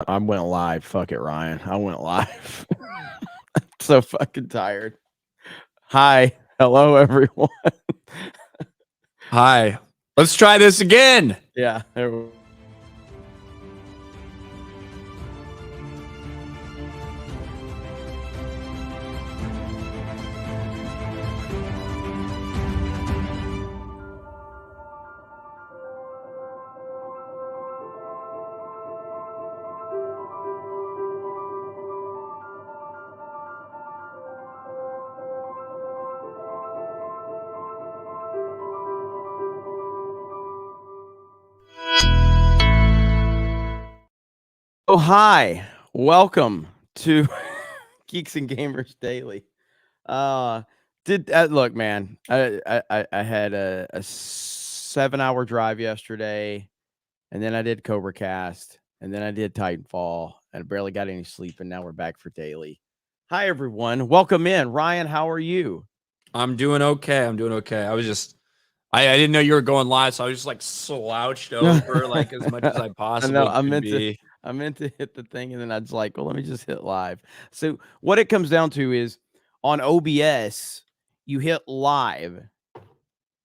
I went live. Fuck it, Ryan. I went live. So fucking tired. Hi. Hello, everyone. Hi. Let's try this again. Yeah. Oh, hi. Welcome to Geeks and Gamers Daily. Look, man. I had a 7-hour drive yesterday, and then I did Cobra Cast, and then I did Titanfall, and I barely got any sleep, and now we're back for daily. Hi, everyone. Welcome in. Ryan, how are you? I'm doing okay. I didn't know you were going live, so I was just like slouched over like as much as I I know. possibly could be. I meant to hit the thing, and then I was like, well, let me just hit live. So what it comes down to is on OBS, you hit live,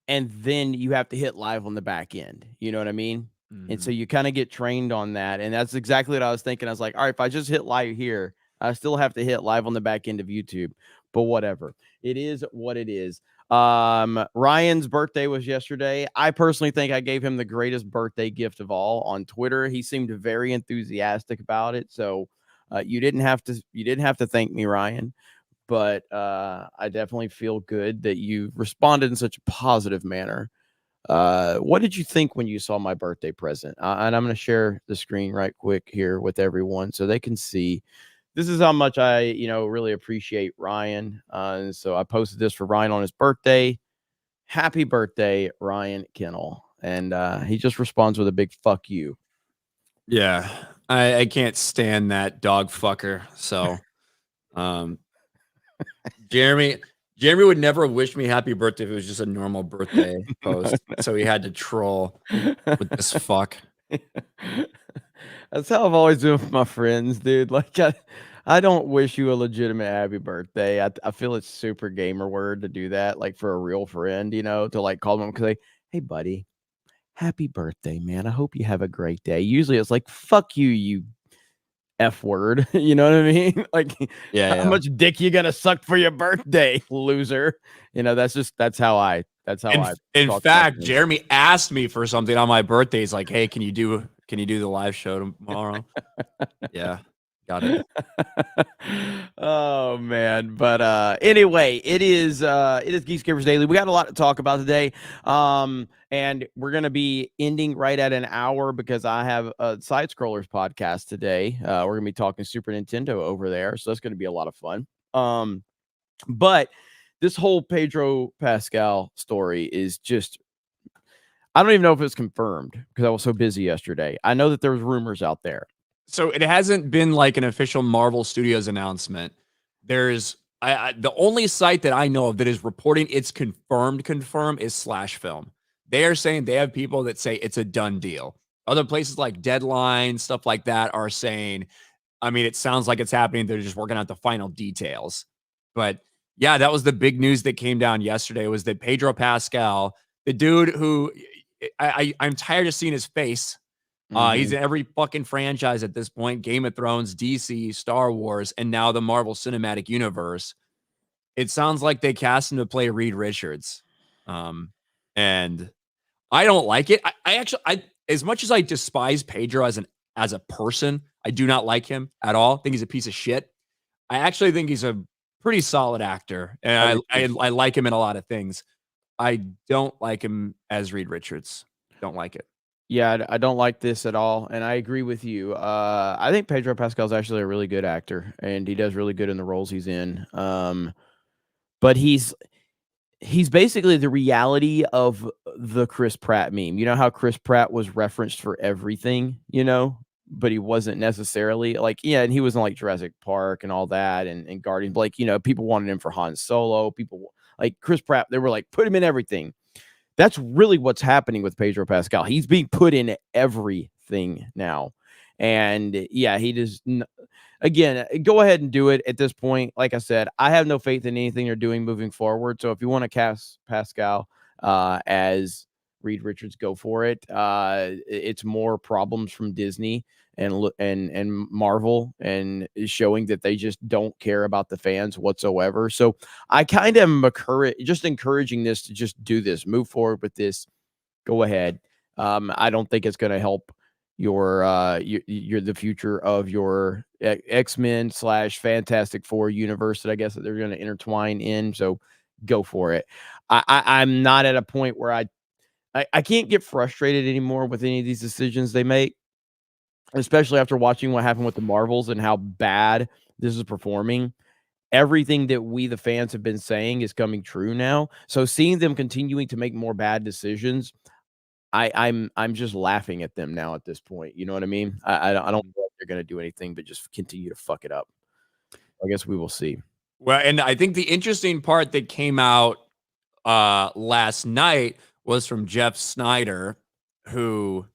and then you have to hit live on the back end. You know what I mean? And so you kind of get trained on that. And that's exactly what I was thinking. I was like, all right, if I just hit live here, I still have to hit live on the back end of YouTube. But whatever. It is what it is. Ryan's birthday was yesterday. I personally think I gave him the greatest birthday gift of all on Twitter. He seemed very enthusiastic about it. So you didn't have to thank me, Ryan. But I definitely feel good that you responded in such a positive manner. What did you think when you saw my birthday present? And I'm going to share the screen right quick here with everyone so they can see. This is how much I, really appreciate Ryan. And so I posted this for Ryan on his birthday. Happy birthday, Ryan Kennel. And he just responds with a big fuck you. Yeah. I can't stand that dog fucker. So Jeremy would never wish me happy birthday if it was just a normal birthday post. So he had to troll with this fuck. That's how I've always been with my friends, dude. Like, I don't wish you a legitimate happy birthday. I feel it's super gamer word to do that, like for a real friend, to like call them because hey, buddy, happy birthday, man. I hope you have a great day. Usually it's like, fuck you, you F word. You know what I mean? Like, how much dick you gonna suck for your birthday, loser? That's how I In talk to my fact, friends. Jeremy asked me for something on my birthday. He's like, "Hey, can you do the live show tomorrow?" Yeah, got it. Oh man, but anyway, it is Geeks Gamers Daily. We got a lot to talk about today, and we're gonna be ending right at an hour because I have a Side Scrollers podcast today. We're gonna be talking Super Nintendo over there, so that's gonna be a lot of fun. But this whole Pedro Pascal story is just, I don't even know if it's confirmed because I was so busy yesterday. I know that there's rumors out there. So it hasn't been like an official Marvel Studios announcement. There's the only site that I know of that is reporting it's confirmed is Slash Film. They are saying they have people that say it's a done deal. Other places like Deadline, stuff like that are saying, I mean, it sounds like it's happening. They're just working out the final details. But yeah, that was the big news that came down yesterday was that Pedro Pascal, the dude who I'm tired of seeing his face. He's in every fucking franchise at this point, Game of Thrones, DC, Star Wars, and now the Marvel Cinematic Universe. It sounds like they cast him to play Reed Richards. And I don't like it. I actually, as much as I despise Pedro as a person, I do not like him at all. I think he's a piece of shit. I actually think he's a pretty solid actor, and I like him in a lot of things. I don't like him as Reed Richards. Don't like it. Yeah, I don't like this at all, and I agree with you. I think Pedro Pascal is actually a really good actor, and he does really good in the roles he's in. But he's basically the reality of the Chris Pratt meme. You know how Chris Pratt was referenced for everything, but he wasn't necessarily like, yeah, and he was in like Jurassic Park and all that, and Guardians. Like, people wanted him for Han Solo. People like Chris Pratt. They were like, put him in everything. That's really what's happening with Pedro Pascal. He's being put in everything now. And yeah, he just again, go ahead and do it at this point. Like I said, I have no faith in anything they're doing moving forward. So if you want to cast Pascal as Reed Richards, go for it. It's more problems from Disney and Marvel, and is showing that they just don't care about the fans whatsoever. So I kind of am just encouraging this to just do this, move forward with this. Go ahead. I don't think it's going to help your the future of your X-Men / Fantastic Four universe that I guess that they're going to intertwine in. So go for it. I'm not at a point where I can't get frustrated anymore with any of these decisions they make, especially after watching what happened with the Marvels and how bad this is performing. Everything that we, the fans, have been saying is coming true now. So seeing them continuing to make more bad decisions, I'm just laughing at them now at this point. You know what I mean? I don't feel like they're gonna do anything but just continue to fuck it up. I guess we will see. Well, and I think the interesting part that came out last night was from Jeff Snyder, who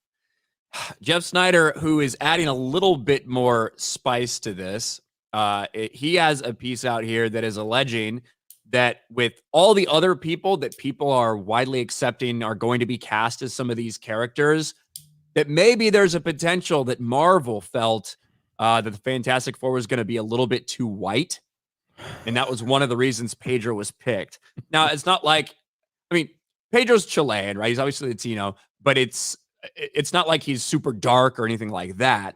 who is adding a little bit more spice to this. He has a piece out here that is alleging that with all the other people that people are widely accepting are going to be cast as some of these characters, that maybe there's a potential that Marvel felt that the Fantastic Four was going to be a little bit too white. And that was one of the reasons Pedro was picked. Now, it's not like, I mean, Pedro's Chilean, right? He's obviously Latino, but it's not like he's super dark or anything like that.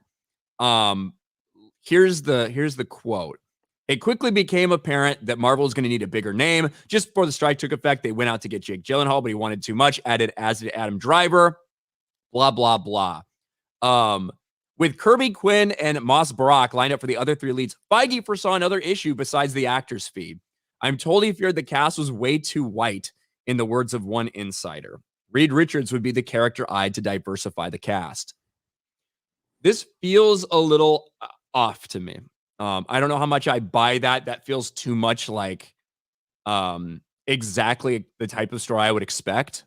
Here's the quote. It quickly became apparent that Marvel was going to need a bigger name. Just before the strike took effect, they went out to get Jake Gyllenhaal, but he wanted too much. Added as did Adam Driver. Blah blah blah. With Kirby Quinn and Moss Barak lined up for the other three leads, Feige foresaw another issue besides the actors' fee. I'm told he feared the cast was way too white, in the words of one insider. Reed Richards would be the character eyed to diversify the cast. This feels a little off to me. I don't know how much I buy that. That feels too much like exactly the type of story I would expect.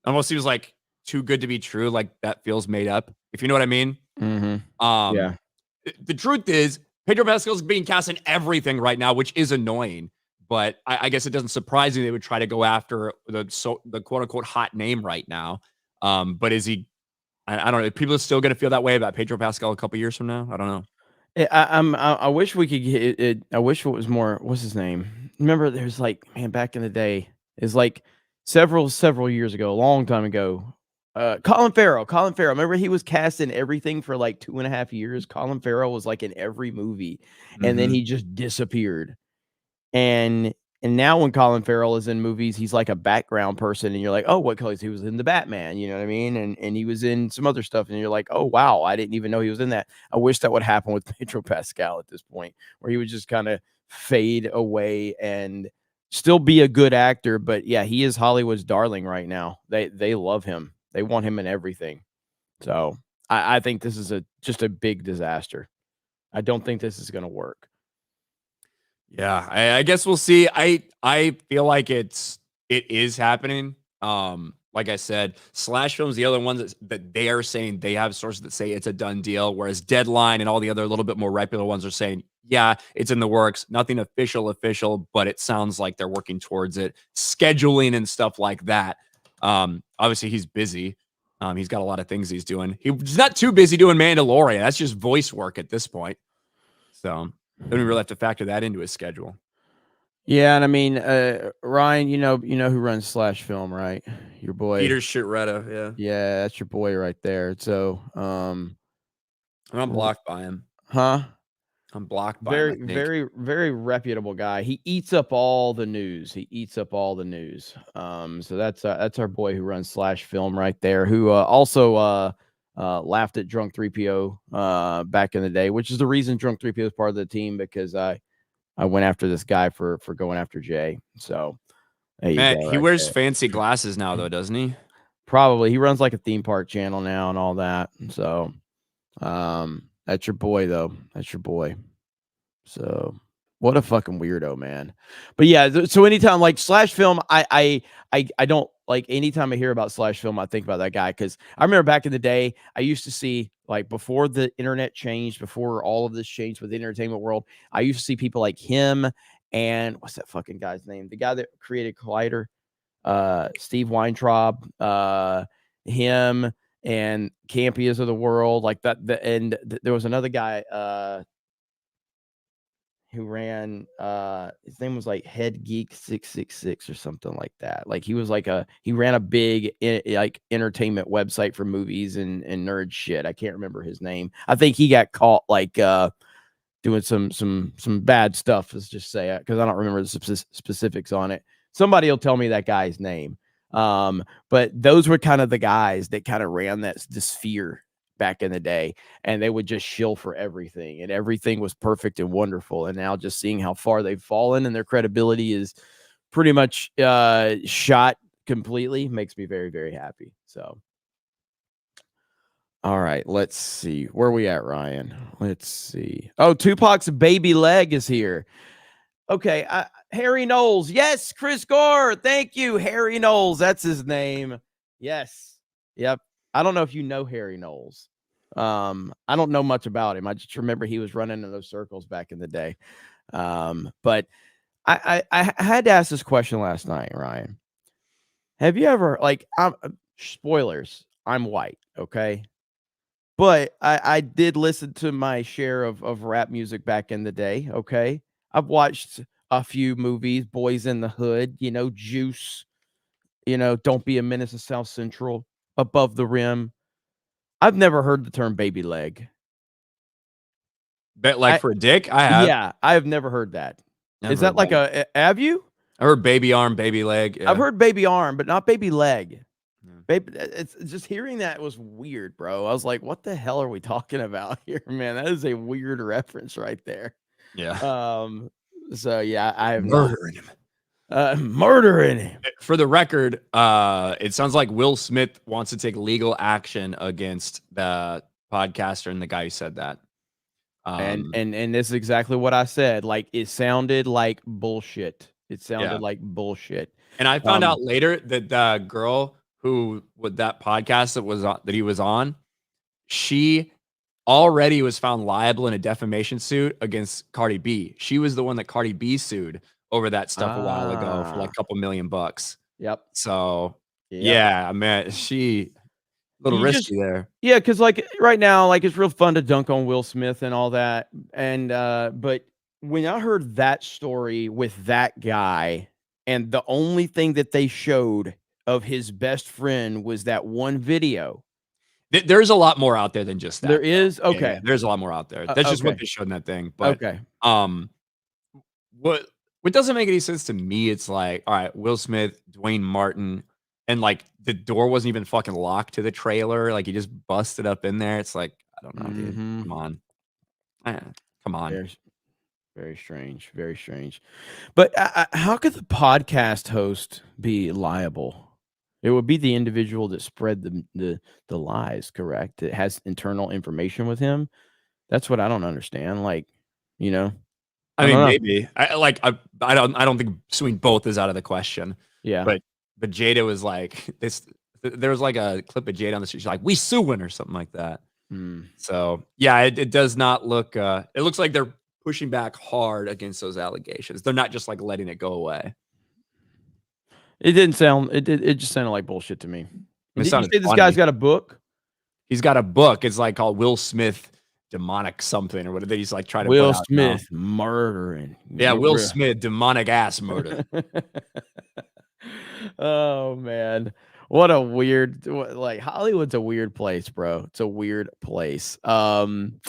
Almost seems like too good to be true. Like that feels made up, if you know what I mean. Mm-hmm. Yeah. The truth is, Pedro Pascal is being cast in everything right now, which is annoying. But I guess it doesn't surprise me they would try to go after the quote unquote hot name right now. But is he? I don't know. People are still going to feel that way about Pedro Pascal a couple years from now. I don't know. I wish we could get it. I wish it was more. What's his name? Remember, there's like, man, back in the day, is like several years ago, a long time ago. Colin Farrell. Remember, he was cast in everything for like 2.5 years. Colin Farrell was like in every movie, and then he just disappeared. And now when Colin Farrell is in movies, he's like a background person, and you're like, oh, what? Because he was in the Batman, you know what I mean? And he was in some other stuff, and you're like, oh wow, I didn't even know he was in that. I wish that would happen with Pedro Pascal at this point, where he would just kind of fade away and still be a good actor. But yeah, he is Hollywood's darling right now. They love him. They want him in everything. So I think this is just a big disaster. I don't think this is going to work. Yeah, I guess we'll see. I feel like it is happening. Like I said, Slash Film's the other ones that they are saying they have sources that say it's a done deal, whereas Deadline and all the other little bit more reputable ones are saying, yeah, it's in the works. Nothing official, but it sounds like they're working towards it. Scheduling and stuff like that. Obviously he's busy. He's got a lot of things he's doing. He's not too busy doing Mandalorian. That's just voice work at this point. So don't even really have to factor that into his schedule. Yeah, and I mean, Ryan, you know who runs Slash Film, right? Your boy Peter Shitretta, yeah. Yeah, that's your boy right there. So, I'm blocked by him. Huh? I'm blocked by him. Very reputable guy. He eats up all the news. So that's our boy who runs Slash Film right there, who also laughed at Drunk 3PO back in the day, which is the reason Drunk 3PO is part of the team, because I went after this guy for going after Jay. So there you go, he wears fancy glasses now, though, doesn't he? Probably. He runs like a theme park channel now and all that. So that's your boy, though. That's your boy. So what a fucking weirdo, man. But yeah, so anytime like Slash Film, I don't like anytime I hear about Slash Film, I think about that guy because I remember back in the day, I used to see like before the internet changed, before all of this changed with the entertainment world, I used to see people like him and what's that fucking guy's name? The guy that created Collider, Steve Weintraub, him and Campias of the world, like that. There was another guy, who ran his name was like Head Geek 666 or something like that. Like he was like he ran a big like entertainment website for movies and nerd shit. I can't remember his name. I think he got caught like doing some bad stuff, let's just say, because I don't remember the specifics on it. Somebody will tell me that guy's name. But those were kind of the guys that kind of ran that sphere back in the day, and they would just shill for everything, and everything was perfect and wonderful. And now just seeing how far they've fallen and their credibility is pretty much shot completely makes me very, very happy. So all right, let's see. Where are we at, Ryan? Let's see. Oh, Tupac's baby leg is here. Okay, Harry Knowles. Yes, Chris Gore. Thank you, Harry Knowles. That's his name. Yes. Yep. I don't know if you know Harry Knowles. I don't know much about him. I just remember he was running in those circles back in the day. But I had to ask this question last night, Ryan. Have you ever, like, spoilers, I'm white, okay? But I did listen to my share of rap music back in the day, okay? I've watched a few movies, Boys in the Hood, Juice, Don't Be a Menace to South Central, Above the Rim. I've never heard the term baby leg. Bet like for a dick? I have. Yeah, I've never heard that. Never Is that like have you? I heard baby arm, baby leg. Yeah. I've heard baby arm, but not baby leg. Yeah. Baby, it's just hearing that was weird, bro. I was like, what the hell are we talking about here, man? That is a weird reference right there. Yeah. So yeah, I have murdering him. Murdering him. For the record, it sounds like Will Smith wants to take legal action against the podcaster and the guy who said that. And this is exactly what I said. Like, it sounded like bullshit. It sounded like bullshit. And I found out later that the girl who with that podcast that he was on, she already was found liable in a defamation suit against Cardi B. She was the one that Cardi B sued over that stuff a while ago for like a couple $1,000,000. Yep. So yeah, man, she a little risky there. Yeah, because like right now, like it's real fun to dunk on Will Smith and all that. And but when I heard that story with that guy, and the only thing that they showed of his best friend was that one video. There's a lot more out there than just that. There is? Okay. Yeah, there's a lot more out there. That's just what they showed in that thing. But what doesn't make any sense to me, it's like, all right, Will Smith, Dwayne Martin, and like the door wasn't even fucking locked to the trailer. Like he just busted up in there. It's like, I don't know, dude. Come on. Come on. Very strange. Very strange. But how could the podcast host be liable? It would be the individual that spread the lies, correct? It has internal information with him. That's what I don't understand. Like, I mean, maybe. I don't think suing both is out of the question. Yeah. But Jada was like this. There was like a clip of Jada on the street. She's like, "We suing" or something like that. So yeah, it does not look. It looks like they're pushing back hard against those allegations. They're not just like letting it go away. It didn't sound. It just sounded like bullshit to me. Did you say this guy's got a book? He's got a book. It's like called Will Smith Demonic something or whatever. He's like trying to Will Smith murdering. Yeah, Will Smith demonic ass murder. Oh man, what a weird. Like Hollywood's a weird place, bro. It's a weird place. But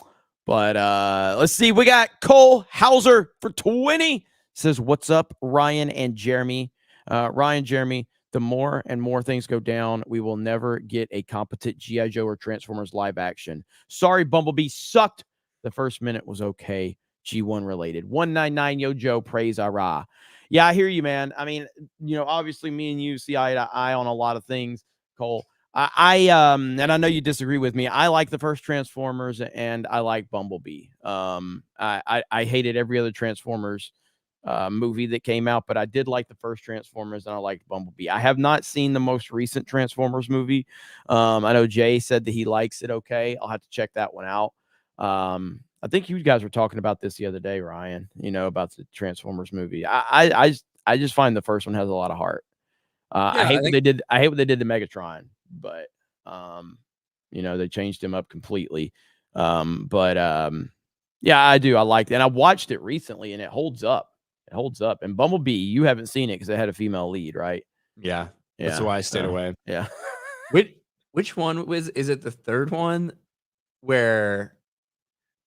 let's see. We got Cole Hauser for 20. Says, "What's up, Ryan and Jeremy? Ryan, Jeremy, the more and more things go down, we will never get a competent G.I. Joe or Transformers live action. Sorry, Bumblebee sucked. The first minute was okay. G1 related. 199 Yo Joe, praise Ara." Yeah, I hear you, man. I mean, obviously me and you see eye to eye on a lot of things, Cole. And I know you disagree with me. I like the first Transformers and I like Bumblebee. I hated every other Transformers movie that came out, but I did like the first Transformers and I liked Bumblebee. I have not seen the most recent Transformers movie. I know Jay said that he likes it. Okay, I'll have to check that one out. I think you guys were talking about this the other day, Ryan. About the Transformers movie. I just find the first one has a lot of heart. I Yeah, hate what they did. I hate what they did to Megatron, but they changed him up completely. Yeah, I do. I liked it, and I watched it recently, and it holds up. It holds up. And Bumblebee, you haven't seen it because it had a female lead, right? Yeah, that's Yeah. why I stayed away. Yeah. Which one is it? The third one where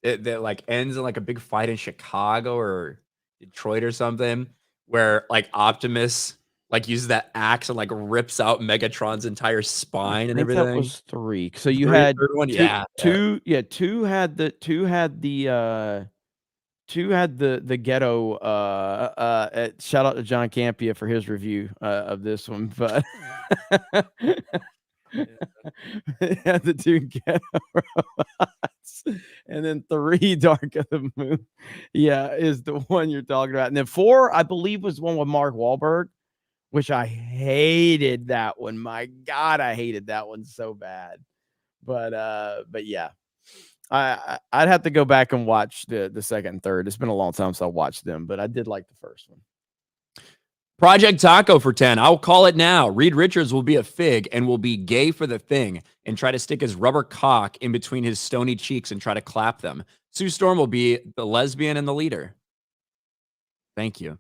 that like ends in like a big fight in Chicago or Detroit or something, where like Optimus like uses that axe and like rips out Megatron's entire spine and I think that everything. was 3. So you had Third one, two, yeah. two, yeah, two had the ghetto. Shout out to John Campia for his review of this one, but had the 2 ghetto robots, and then 3 Dark of the Moon. Yeah, is the one you're talking about, and then 4, I believe, was one with Mark Wahlberg, which I hated that one. My God, I hated that one so bad. But yeah. I'd have to go back and watch the second and third. It's been a long time since I watched them, but I did like the first one. Project Taco for 10. I'll call it now. Reed Richards will be a fig and will be gay for the thing and try to stick his rubber cock in between his stony cheeks and try to clap them. Sue Storm will be the lesbian and the leader. Thank you.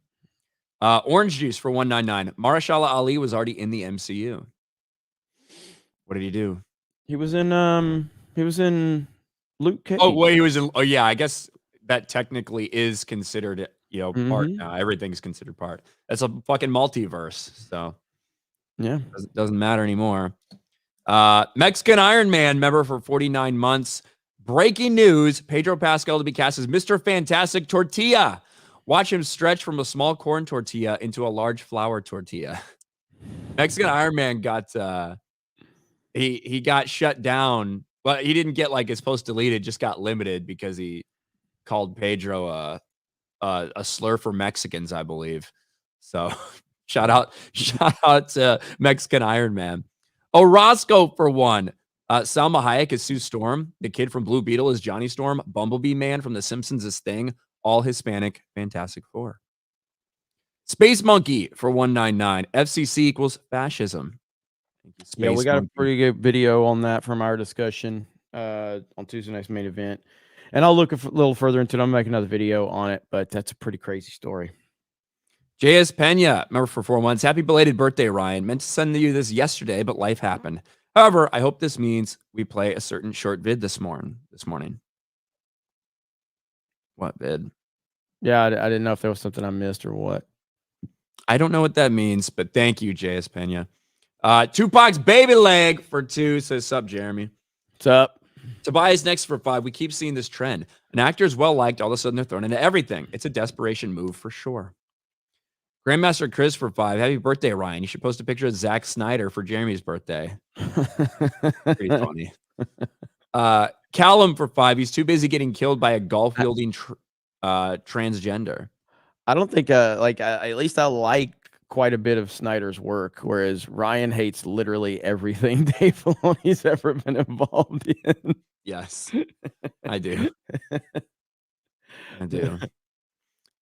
Orange Juice for 199. Mahershala Ali was already in the MCU. What did he do? He was in Luke Cage. Oh, wait, he was in. Oh, yeah. I guess that technically is considered, part now. Everything's considered part. That's a fucking multiverse. So, yeah, doesn't matter anymore. Mexican Iron Man member for 49 months. Breaking news: Pedro Pascal to be cast as Mr. Fantastic Tortilla. Watch him stretch from a small corn tortilla into a large flour tortilla. Mexican Iron Man got he got shut down. Well, he didn't get like his post deleted, just got limited because he called Pedro a slur for Mexicans, I believe. So shout out to Mexican Iron Man. Orozco for 1. Salma Hayek is Sue Storm. The kid from Blue Beetle is Johnny Storm. Bumblebee Man from The Simpsons is Thing. All Hispanic. Fantastic Four. Space Monkey for 199. FCC equals fascism. Thank you, Space we got Monkey. a pretty good video on that from our discussion on Tuesday night's main event, and I'll look a little further into it. I'm making another video on it, but that's a pretty crazy story. J.S. Pena, member for 4 months. Happy belated birthday, Ryan. Meant to send you this yesterday, but life happened. However, I hope this means we play a certain short vid this morning. What vid? Yeah, I didn't know if there was something I missed or what. I don't know what that means, but thank you, J.S. Pena. Tupac's baby leg for 2 says, sup, Jeremy. What's up? Tobias next for 5. We keep seeing this trend. An actor is well liked, all of a sudden they're thrown into everything. It's a desperation move for sure. Grandmaster Chris for 5. Happy birthday, Ryan. You should post a picture of Zack Snyder for Jeremy's birthday. Pretty funny. Callum for 5. He's too busy getting killed by a golf wielding transgender. I don't think at least I like quite a bit of Snyder's work, whereas Ryan hates literally everything Dave Filoni's ever been involved in. Yes, I do.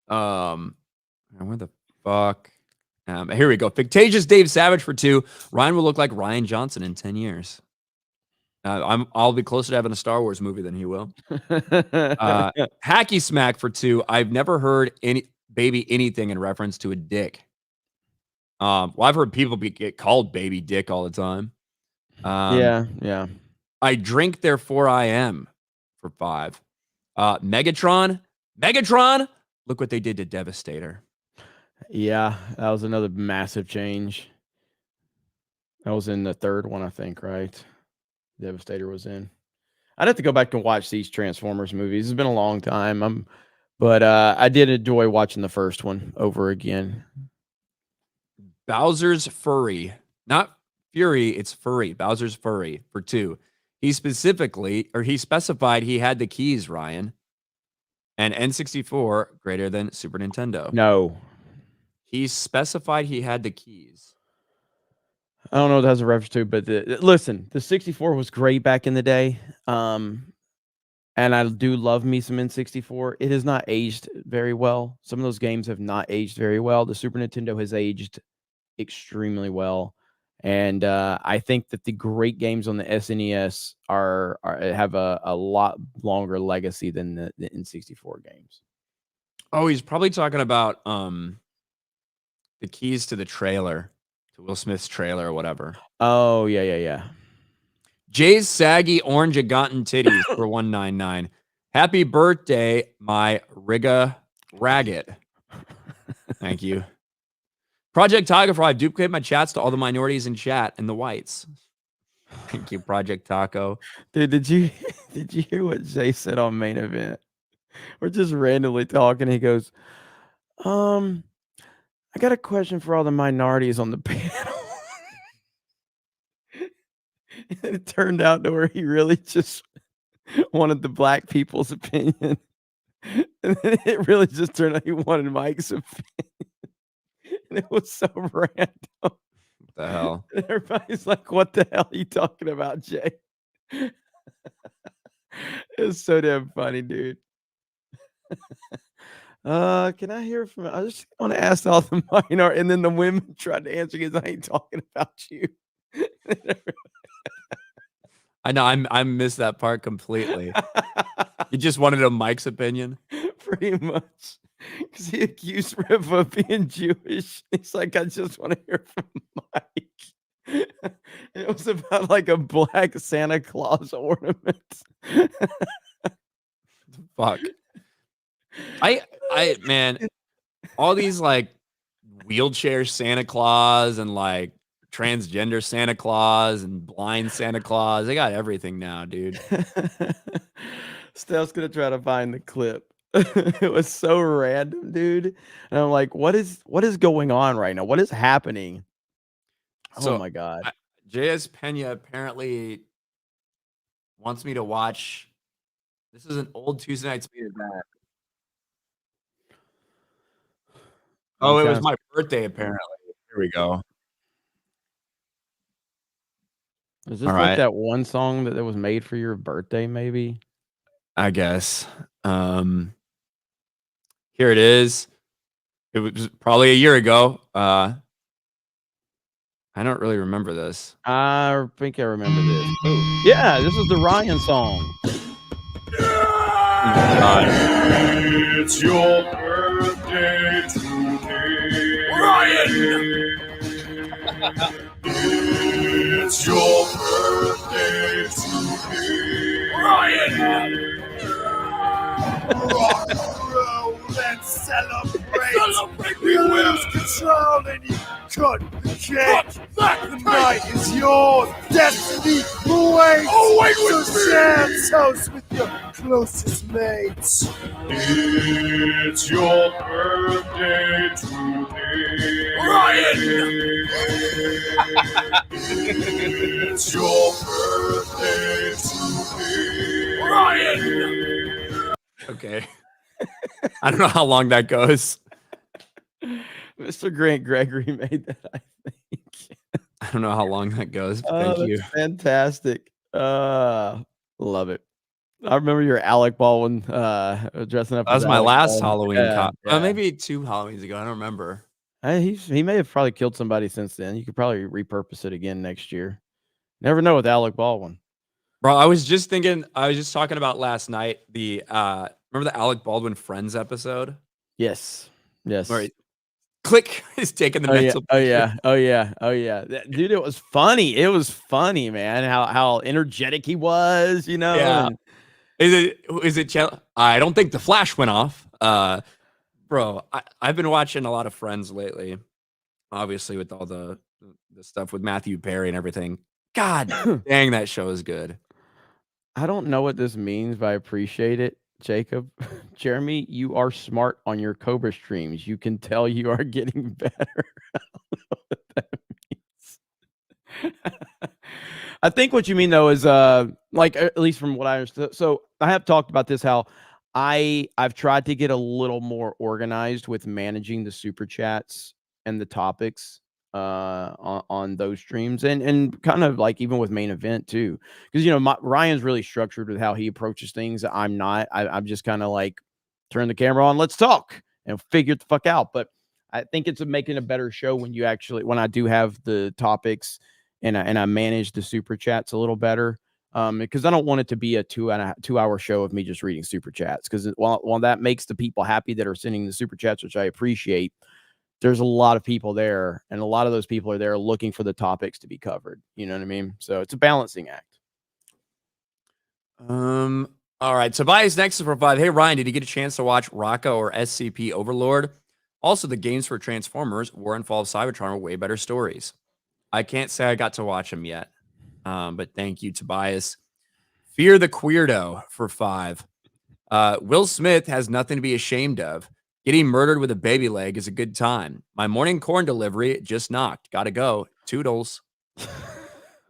Where the fuck? Here we go. Fictitious Dave Savage for 2. Ryan will look like Ryan Johnson in 10 years. I'll be closer to having a Star Wars movie than he will. Hacky Smack for 2. I've never heard baby anything in reference to a dick. Well, I've heard people get called baby dick all the time. Yeah. I drink, therefore I am for 5. Megatron. Look what they did to Devastator. Yeah, that was another massive change. That was in the third one, I think, right? Devastator was in. I'd have to go back and watch these Transformers movies. It's been a long time. But I did enjoy watching the first one over again. Bowser's Furry. Not Fury, it's Furry. Bowser's Furry for 2. He specified he had the keys, Ryan. And N64 greater than Super Nintendo. No. He specified he had the keys. I don't know what that's a reference to, but listen, the 64 was great back in the day. And I do love me some N64. It has not aged very well. Some of those games have not aged very well. The Super Nintendo has aged extremely well. And I think that the great games on the SNES have a lot longer legacy than the N64 games. Oh, he's probably talking about the keys to the trailer, to Will Smith's trailer or whatever. Oh, yeah. Jay's saggy orange agonton titties for 199. Happy birthday, my Riga Ragged. Thank you. Project Taco, I've duplicated my chats to all the minorities in chat and the whites. Thank you, Project Taco. Dude, did you hear what Jay said on Main Event? We're just randomly talking. He goes, I got a question for all the minorities on the panel. And it turned out to where he really just wanted the black people's opinion. And then it really just turned out he wanted Mike's opinion. And it was so random. What the hell? And everybody's like, what the hell are you talking about, Jay? It's so damn funny, dude. Can I hear from I just want to ask all the minor, and then the women tried to answer because I ain't talking about you. I know I missed that part completely. You just wanted a Mike's opinion? Pretty much. Because he accused Riv of being Jewish. He's like, I just want to hear from Mike. It was about like a black Santa Claus ornament. Fuck. Man, all these like wheelchair Santa Claus and like transgender Santa Claus and blind Santa Claus, they got everything now, dude. Steph's gonna try to find the clip. It was so random, dude. And I'm like, what is going on right now? What is happening? So, oh my god. JS Pena apparently wants me to watch. This is an old Tuesday Night Speed back. Oh, it was my birthday, apparently. Here we go. Is this like that one song that was made for your birthday, maybe? I guess. Here it is. It was probably a year ago. I don't really remember this. I think I remember this. Oh, yeah, this is the Ryan song. It's your birthday today, Ryan. It's your birthday today, Ryan. Rock and roll, let's celebrate. We lose control and you cut the cake. The night is yours, destiny awaits. Oh, wait, so share toast with your closest mates. It's your birthday today, Ryan. It's your birthday today, Ryan. Okay. I don't know how long that goes. Mr. Grant Gregory made that, I think. I don't know how long that goes, but thank you. Fantastic. Love it. I remember your Alec Baldwin dressing up. That was my Alec last Baldwin. Halloween. Yeah. Maybe 2 Halloweens ago. I don't remember. He may have probably killed somebody since then. You could probably repurpose it again next year. Never know with Alec Baldwin. Bro, I was just talking about last night. Remember the Alec Baldwin Friends episode? Yes. Where Click is taking the mental. Oh yeah. Dude, it was funny. It was funny, man. How energetic he was, you know. Yeah. Is it? I don't think the flash went off. Bro, I've been watching a lot of Friends lately. Obviously, with all the stuff with Matthew Perry and everything. God dang, that show is good. I don't know what this means, but I appreciate it, Jacob. Jeremy, you are smart on your Cobra streams. You can tell you are getting better. I don't know what that means. I think what you mean though is like at least from what I understood. So I have talked about this how I've tried to get a little more organized with managing the super chats and the topics on those streams, and kind of like even with main event too, because Ryan's really structured with how he approaches things. I'm not. I'm just kind of like turn the camera on, let's talk and figure it the fuck out. But I think it's making a better show when I do have the topics and I manage the super chats a little better. Because I don't want it to be a 2-hour show of me just reading super chats. Because while that makes the people happy that are sending the super chats, which I appreciate, there's a lot of people there, and a lot of those people are there looking for the topics to be covered. You know what I mean? So it's a balancing act. All right. Tobias next to provide. Hey Ryan, did you get a chance to watch Raka or SCP Overlord? Also, the games for Transformers, War and Fall of Cybertron are way better stories. I can't say I got to watch them yet. But thank you, Tobias. Fear the Queerdo for 5. Will Smith has nothing to be ashamed of. Getting murdered with a baby leg is a good time. My morning corn delivery just knocked. Gotta go. Toodles.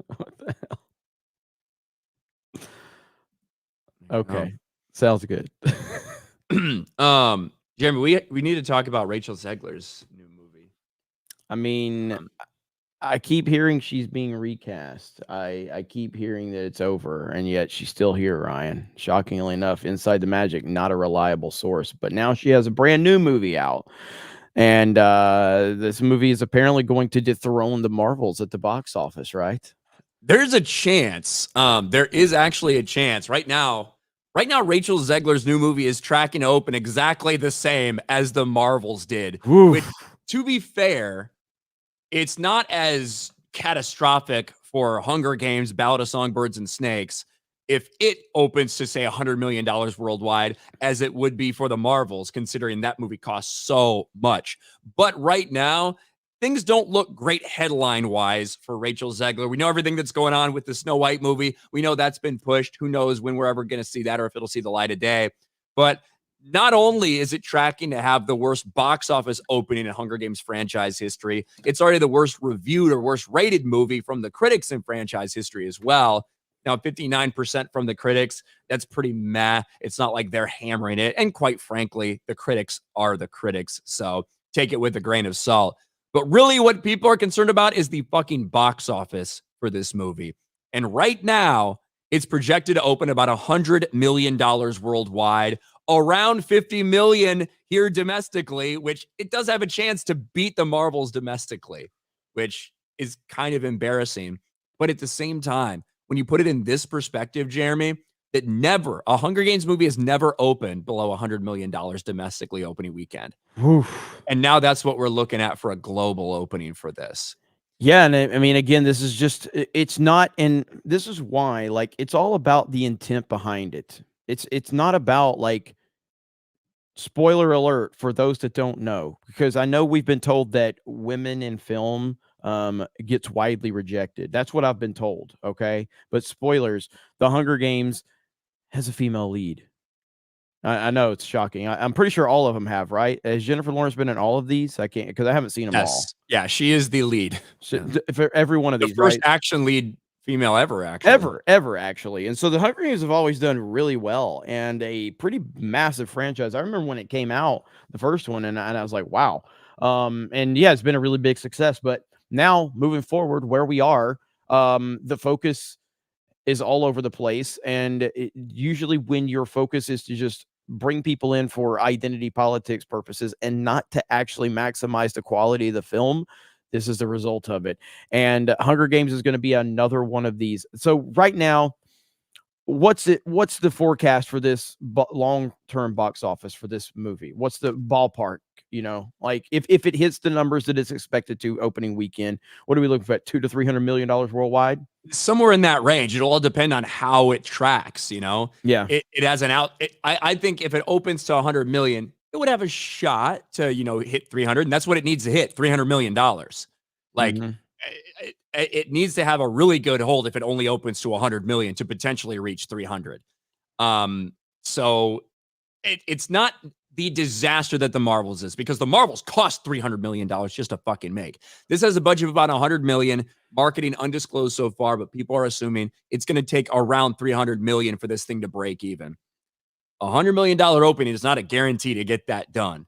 What the hell? Okay. Sounds good. Jeremy, we need to talk about Rachel Zegler's new movie. I mean, I keep hearing she's being recast. I keep hearing that it's over, and yet she's still here, Ryan. Shockingly enough, Inside the Magic, not a reliable source. But now she has a brand new movie out. And this movie is apparently going to dethrone the Marvels at the box office, right? There's a chance. There is actually a chance. Right now, Rachel Zegler's new movie is tracking to open exactly the same as the Marvels did. Which, to be fair, it's not as catastrophic for Hunger Games, Ballad of Songbirds and Snakes, if it opens to, say, $100 million worldwide, as it would be for the Marvels, considering that movie costs so much. But right now, things don't look great headline-wise for Rachel Zegler. We know everything that's going on with the Snow White movie. We know that's been pushed. Who knows when we're ever going to see that or if it'll see the light of day. But not only is it tracking to have the worst box office opening in Hunger Games franchise history, it's already the worst reviewed or worst rated movie from the critics in franchise history as well. Now, 59% from the critics, that's pretty meh. It's not like they're hammering it. And quite frankly, the critics are the critics. So take it with a grain of salt. But really what people are concerned about is the fucking box office for this movie. And right now, it's projected to open about $100 million worldwide, around 50 million here domestically, which it does have a chance to beat the Marvels domestically, which is kind of embarrassing. But at the same time, when you put it in this perspective, Jeremy, that a Hunger Games movie has never opened below $100 million domestically opening weekend. Oof. And now that's what we're looking at for a global opening for this. Yeah, and I mean, again, this is just, it's not, and this is why, like, it's all about the intent behind it. It's not about, like, spoiler alert for those that don't know, because I know we've been told that women in film gets widely rejected. That's what I've been told, okay? But spoilers, The Hunger Games has a female lead. I know it's shocking. I'm pretty sure all of them have, right? Has Jennifer Lawrence been in all of these? I can't, because I haven't seen them all. Yeah, she is the lead. For every one of these, the first right? action lead female ever, actually. Ever, actually. And so the Hunger Games have always done really well, and a pretty massive franchise. I remember when it came out, the first one, and I was like, wow. And yeah, it's been a really big success. But now moving forward, where we are, the focus is all over the place. And usually when your focus is to just bring people in for identity politics purposes and not to actually maximize the quality of the film, this is the result of it. And Hunger Games is going to be another one of these. So right now, what's the forecast for this long-term box office for this movie? What's the ballpark? Like if it hits the numbers that it's expected to opening weekend, what are we looking for? $200 to $300 million worldwide? Somewhere in that range. It'll all depend on how it tracks. Yeah. It has an out. I think if it opens to 100 million, it would have a shot to hit 300, and that's what it needs to hit, $300 million. Like it needs to have a really good hold if it only opens to 100 million to potentially reach 300. So it's not the disaster that the Marvels is, because the Marvels cost $300 million just to fucking make. This has a budget of about 100 million, marketing undisclosed so far, but people are assuming it's going to take around 300 million for this thing to break even. $100 million opening is not a guarantee to get that done.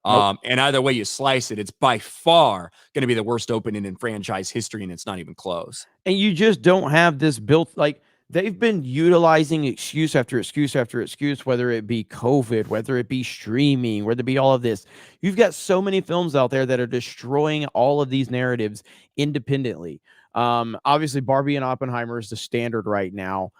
Nope. And either way you slice it, it's by far going to be the worst opening in franchise history, and it's not even close. And you just don't have this built, like, they've been utilizing excuse after excuse after excuse, whether it be COVID, whether it be streaming, whether it be all of this. You've got so many films out there that are destroying all of these narratives independently. Obviously Barbie and Oppenheimer is the standard right now,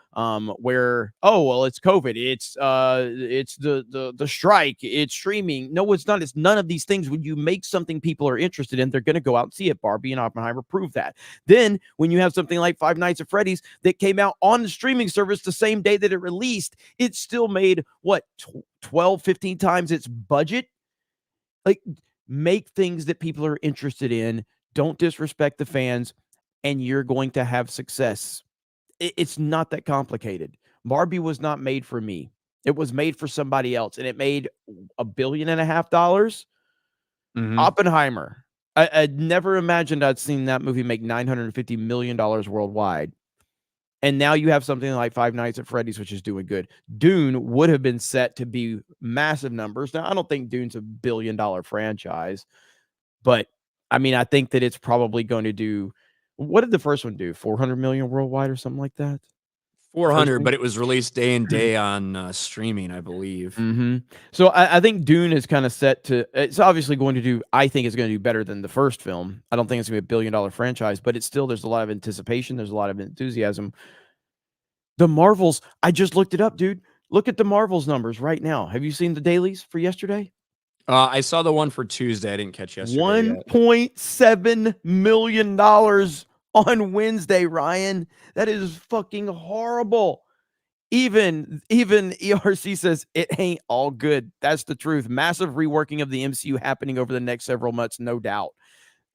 where, oh, well, it's COVID, it's the strike, it's streaming. No, it's not. It's none of these things. When you make something people are interested in, they're going to go out and see it. Barbie and Oppenheimer prove that. Then when you have something like Five Nights at Freddy's that came out on the streaming service the same day that it released, it still made what, 12, 15 times its budget. Like, make things that people are interested in, don't disrespect the fans, and you're going to have success. It's not that complicated. Barbie was not made for me. It was made for somebody else, and it made $1.5 billion. Oppenheimer, I'd never imagined I'd seen that movie make $950 million worldwide. And now you have something like Five Nights at Freddy's, which is doing good. Dune would have been set to be massive numbers. Now, I don't think Dune's a $1 billion franchise, but I mean, I think that it's probably going to do, what did the first one do? 400 million worldwide or something like that? 400, but it was released day and day on streaming, I believe. So I think Dune is kind of set to, it's obviously going to do, I think it's going to do better than the first film. I don't think it's going to be $1 billion franchise, but it's still, there's a lot of anticipation. There's a lot of enthusiasm. The Marvels, I just looked it up, dude. Look at the Marvels numbers right now. Have you seen the dailies for yesterday? I saw the one for Tuesday. I didn't catch yesterday. $1.7 million on Wednesday, Ryan. That is fucking horrible. Even ERC says it ain't all good. That's the truth. Massive reworking of the MCU happening over the next several months, no doubt.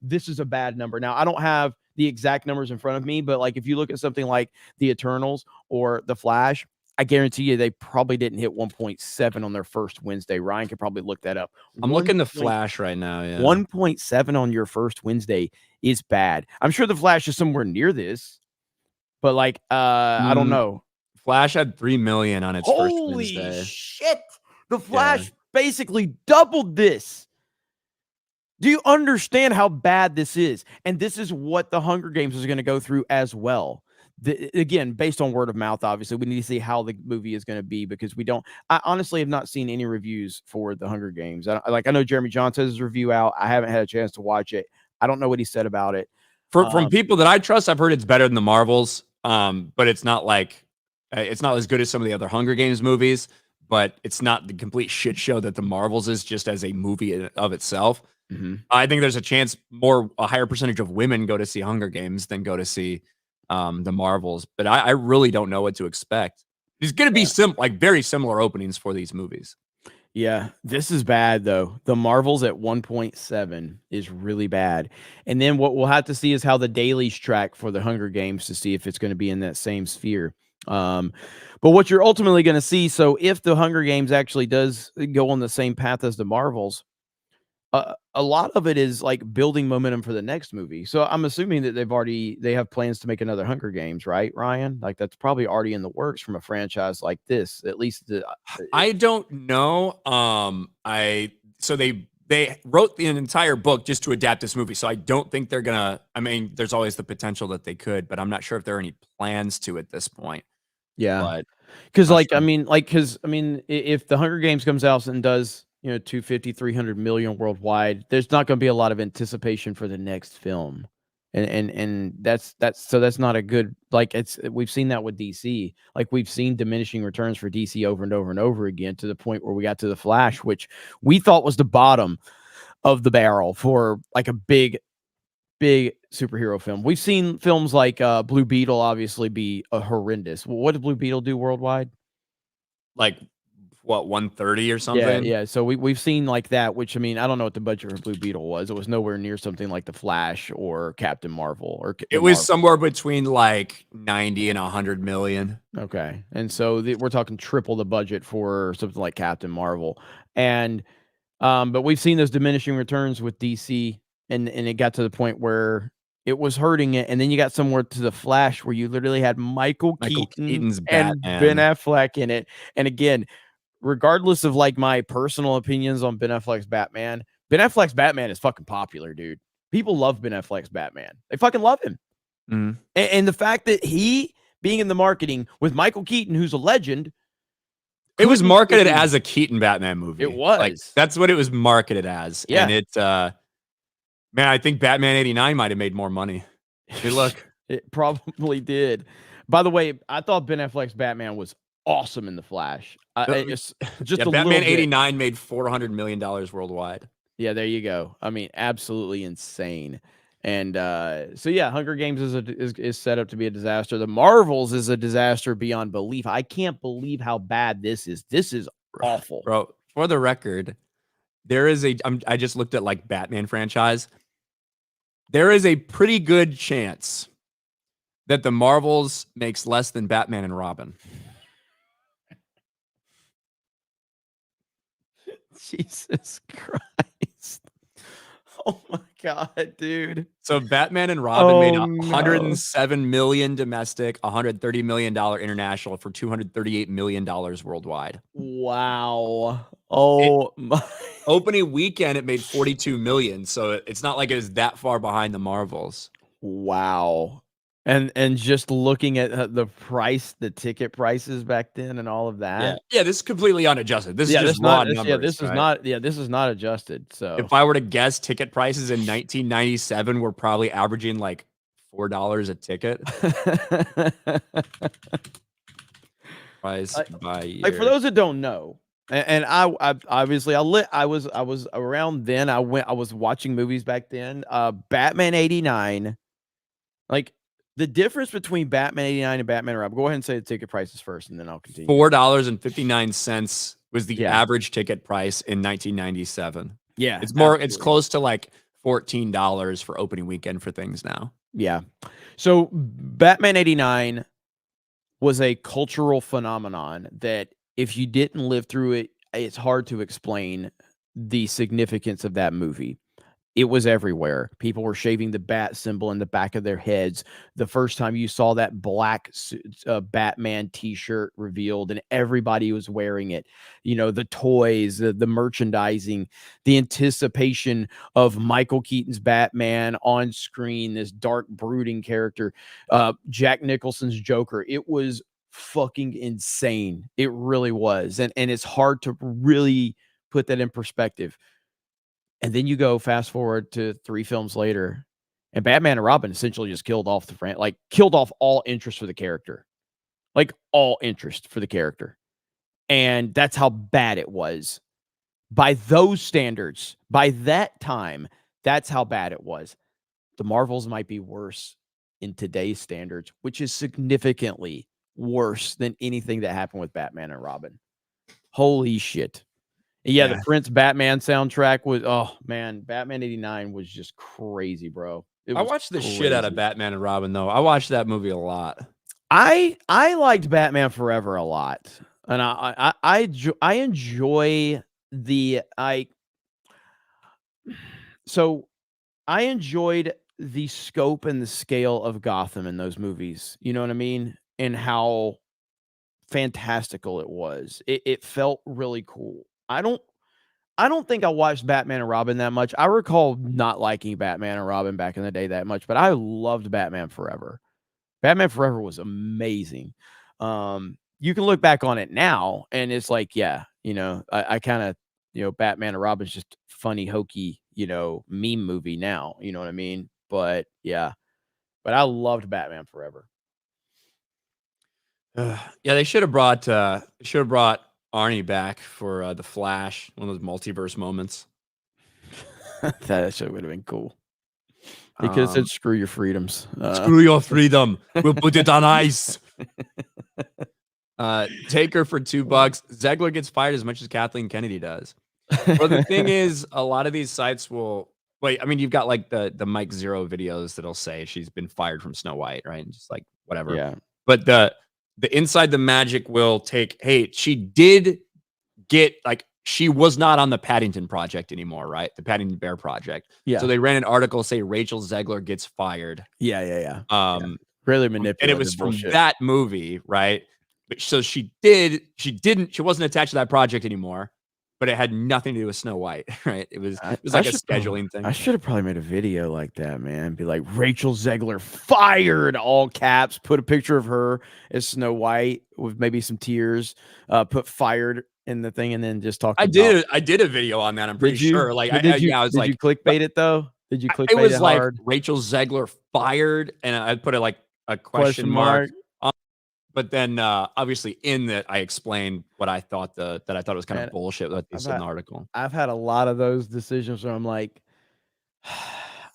This is a bad number. Now, I don't have the exact numbers in front of me, but like if you look at something like the Eternals or the Flash, I guarantee you they probably didn't hit 1.7 on their first Wednesday. Ryan could probably look that up. I'm looking the Flash right now. Yeah, 1.7 on your first Wednesday is bad. I'm sure the Flash is somewhere near this, but like I don't know. Flash had 3 million on its first Holy Wednesday. shit! The Flash basically doubled this. Do you understand how bad this is? And this is what the Hunger Games is going to go through as well. Again, based on word of mouth, obviously, we need to see how the movie is going to be, because I honestly have not seen any reviews for the Hunger Games. I know Jeremy Johnson has his review out. I haven't had a chance to watch it. I don't know what he said about it. From people that I trust, I've heard it's better than the Marvels, but it's not like, it's not as good as some of the other Hunger Games movies, but it's not the complete shit show that the Marvels is just as a movie of itself. I think there's a chance a higher percentage of women go to see Hunger Games than go to see the Marvels, but I really don't know what to expect. There's going to be very similar openings for these movies. Yeah, this is bad though. The Marvels at 1.7 is really bad. And then what we'll have to see is how the dailies track for the Hunger Games to see if it's going to be in that same sphere. But what you're ultimately going to see, so if the Hunger Games actually does go on the same path as the Marvels, a lot of it is like building momentum for the next movie. So I'm assuming that they have plans to make another Hunger Games, right, Ryan? Like that's probably already in the works from a franchise like this. At least I don't know. So they wrote an entire book just to adapt this movie. So I don't think they're gonna. I mean, there's always the potential that they could, but I'm not sure if there are any plans to at this point. Yeah, because if the Hunger Games comes out and does 250, 300 million worldwide, there's not going to be a lot of anticipation for the next film. And that's not a good, we've seen that with DC. Like we've seen diminishing returns for DC over and over and over again, to the point where we got to the Flash, which we thought was the bottom of the barrel for like a big superhero film. We've seen films like Blue Beetle obviously be horrendous. What did Blue Beetle do worldwide? Like what, 130 or something? Yeah. So we've seen like that, which, I mean, I don't know what the budget for Blue Beetle was. It was nowhere near something like the Flash or Captain Marvel. It was somewhere between like 90 and 100 million. Okay. And so we're talking triple the budget for something like Captain Marvel. And but we've seen those diminishing returns with DC, and it got to the point where it was hurting it. And then you got somewhere to the Flash where you literally had Michael Keaton's and Batman. Ben Affleck in it. And again, regardless of like my personal opinions on Ben Affleck's Batman, Ben Affleck's Batman is fucking popular, dude. People love Ben Affleck's Batman. They fucking love him. And the fact that he being in the marketing with Michael Keaton, who's a legend, it was marketed as a Keaton Batman movie. It was. Like, that's what it was marketed as. Yeah. And it, man, I think Batman 89 might have made more money. Good luck. It probably did. By the way, I thought Ben Affleck's Batman was awesome in The Flash. Just Batman 89 made $400 million worldwide. Yeah, there you go. I mean, absolutely insane. And so yeah, Hunger Games is set up to be a disaster. The Marvels is a disaster beyond belief. I can't believe how bad this is. This is awful, bro. For the record, there is I just looked at like Batman franchise. There is a pretty good chance that the Marvels makes less than Batman and Robin. Jesus Christ. Oh my God, dude. So Batman and Robin made $107 million domestic, $130 million international for $238 million worldwide. Wow. Oh my. Opening weekend, it made $42 million. So it's not like it was that far behind the Marvels. Wow. And just looking at the ticket prices back then and all of that. Yeah, this is completely unadjusted. This is just raw numbers. Yeah, this is not adjusted. So if I were to guess, ticket prices in 1997 were probably averaging like $4 a ticket. Price by year. Like for those that don't know, and I obviously I was around then. I was watching movies back then. Batman 89, like. The difference between Batman 89 and Batman and Robin. Go ahead and say the ticket prices first, and then I'll continue. $4.59 was the average ticket price in 1997. Yeah, it's more. Absolutely. It's close to like $14 for opening weekend for things now. Yeah. So Batman 89 was a cultural phenomenon that if you didn't live through it, it's hard to explain the significance of that movie. It was everywhere. People were shaving the bat symbol in the back of their heads. The first time you saw that black Batman t-shirt revealed and everybody was wearing it, you know, the toys, the merchandising, the anticipation of Michael Keaton's Batman on screen, this dark brooding character, Jack Nicholson's Joker. It was fucking insane. It really was. And it's hard to really put that in perspective. And then you go fast forward to 3 films later, and Batman and Robin essentially just killed off killed off all interest for the character. Like all interest for the character. And that's how bad it was. By those standards, by that time, that's how bad it was. The Marvels might be worse in today's standards, which is significantly worse than anything that happened with Batman and Robin. Holy shit. Yeah, the Prince Batman soundtrack was, oh man, Batman 89 was just crazy, bro. I watched the shit out of Batman and Robin, though. I watched that movie a lot. I liked Batman Forever a lot, and I enjoy so I enjoyed the scope and the scale of Gotham in those movies. You know what I mean? And how fantastical it was. It felt really cool. I don't think I watched Batman and Robin that much. I recall not liking Batman and Robin back in the day that much, but I loved Batman Forever. Batman Forever was amazing. You can look back on it now and it's like, yeah, you know, I kind of, you know, Batman and Robin's just funny, hokey, you know, meme movie now, you know what I mean? But yeah, but I loved Batman Forever. Yeah, they should have brought Arnie back for the Flash, one of those multiverse moments. That shit would have been cool. He could have said, "Screw your freedoms. Screw your freedom. We'll put it on ice." Take her for $2. Zegler gets fired as much as Kathleen Kennedy does. But the thing is, a lot of these sites will wait. I mean, you've got like the Mike Zero videos that'll say she's been fired from Snow White, right? And just like whatever. Yeah. But the Inside the Magic will take, hey, she did get, like, she was not on the Paddington Project anymore, right? The Paddington Bear Project. Yeah. So they ran an article say Rachel Zegler gets fired. Yeah. Really manipulative. And it was from that movie, right? So she wasn't attached to that project anymore, but it had nothing to do with Snow White, right? It was like a scheduling thing. I should have probably made a video like that, man. Be like, Rachel Zegler fired, all caps. Put a picture of her as Snow White with maybe some tears. Put fired in the thing, and then just talk. I did a video on that. I'm pretty sure. Like, did you but clickbait it though? Did you clickbait it was it like hard? Rachel Zegler fired, and I put it like a question mark. But then obviously in that I explained what I thought that I thought was kind of bullshit what they said in the article. I've had a lot of those decisions where I'm like,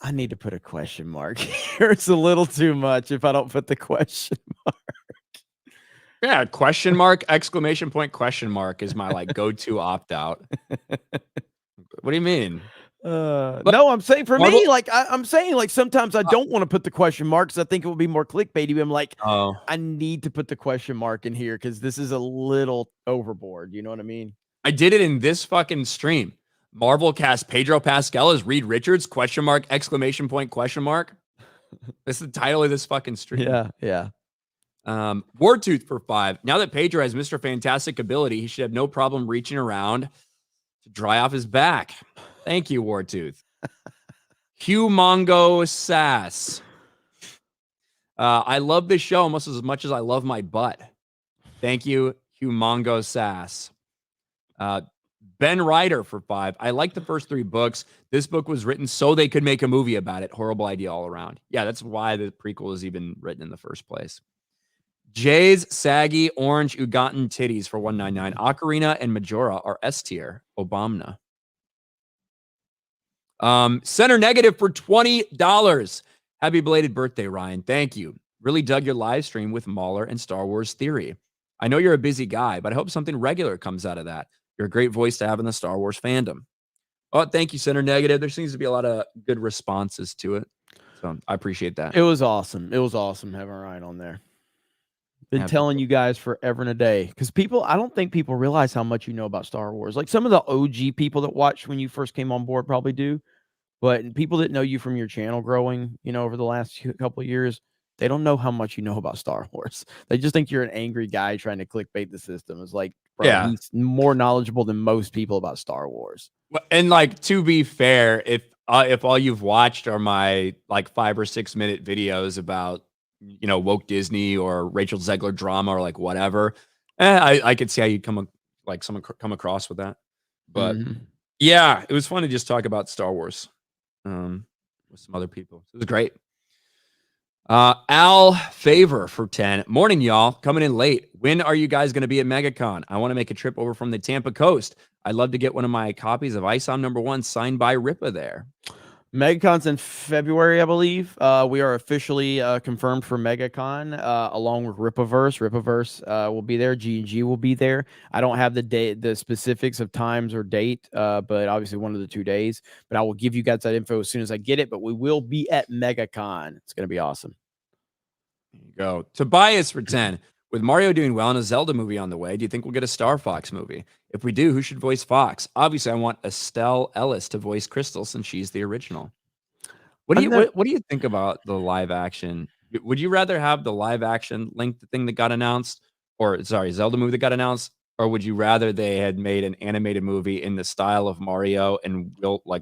I need to put a question mark here. It's a little too much if I don't put the question mark. Yeah, question mark, exclamation point, question mark is my like go-to opt-out. What do you mean? No, I'm saying for me, like I'm saying, like sometimes I don't want to put the question mark because I think it would be more clickbaity. I'm like, I need to put the question mark in here because this is a little overboard. You know what I mean? I did it in this fucking stream. Marvel cast Pedro Pascal as Reed Richards? Question mark, exclamation point, question mark. That's the title of this fucking stream. Yeah. Wartooth for 5. Now that Pedro has Mr. Fantastic ability, he should have no problem reaching around to dry off his back. Thank you, Wartooth. Humongo Sass. I love this show almost as much as I love my butt. Thank you, Humongo Sass. Ben Ryder for 5. I like the first 3 books. This book was written so they could make a movie about it. Horrible idea all around. Yeah, that's why the prequel was even written in the first place. Jay's saggy orange Ugandan titties for 199. Ocarina and Majora are S tier. Obama. Center negative for $20. Happy belated birthday, Ryan. Thank you. Really dug your live stream with Mahler and Star Wars Theory. I know you're a busy guy, but I hope something regular comes out of that. You're a great voice to have in the Star Wars fandom. Oh, thank you, Center Negative. There seems to be a lot of good responses to it. So I appreciate that. It was awesome. It was awesome having Ryan on there. Been telling you guys forever and a day because I don't think people realize how much you know about Star Wars. Like some of the OG people that watched when you first came on board probably do, but people that know you from your channel growing, over the last couple of years, they don't know how much you know about Star Wars. They just think you're an angry guy trying to clickbait the system. It's like, bro, he's more knowledgeable than most people about Star Wars. And like, to be fair, if all you've watched are my like 5 or 6 minute videos about woke Disney or Rachel Zegler drama or like whatever, I could see how you'd come across with that. But yeah, it was fun to just talk about Star Wars with some other people. It was great. Al Favor for 10. Morning, y'all. Coming in late. When are you guys going to be at MegaCon? I want to make a trip over from the Tampa coast. I'd love to get one of my copies of ISOM #1 signed by Ripa there. MegaCon's in February, I believe. We are officially confirmed for MegaCon along with Ripaverse. Ripaverse will be there. G&G will be there. I don't have the specifics of times or date, but obviously one of the 2 days. But I will give you guys that info as soon as I get it. But we will be at MegaCon. It's going to be awesome. There you go. Tobias for 10. With Mario doing well and a Zelda movie on the way, do you think we'll get a Star Fox movie? If we do, who should voice Fox? Obviously, I want Estelle Ellis to voice Crystal since she's the original. What do you think about the live action? Would you rather have the live action Link thing that got announced, Zelda movie that got announced, or would you rather they had made an animated movie in the style of Mario and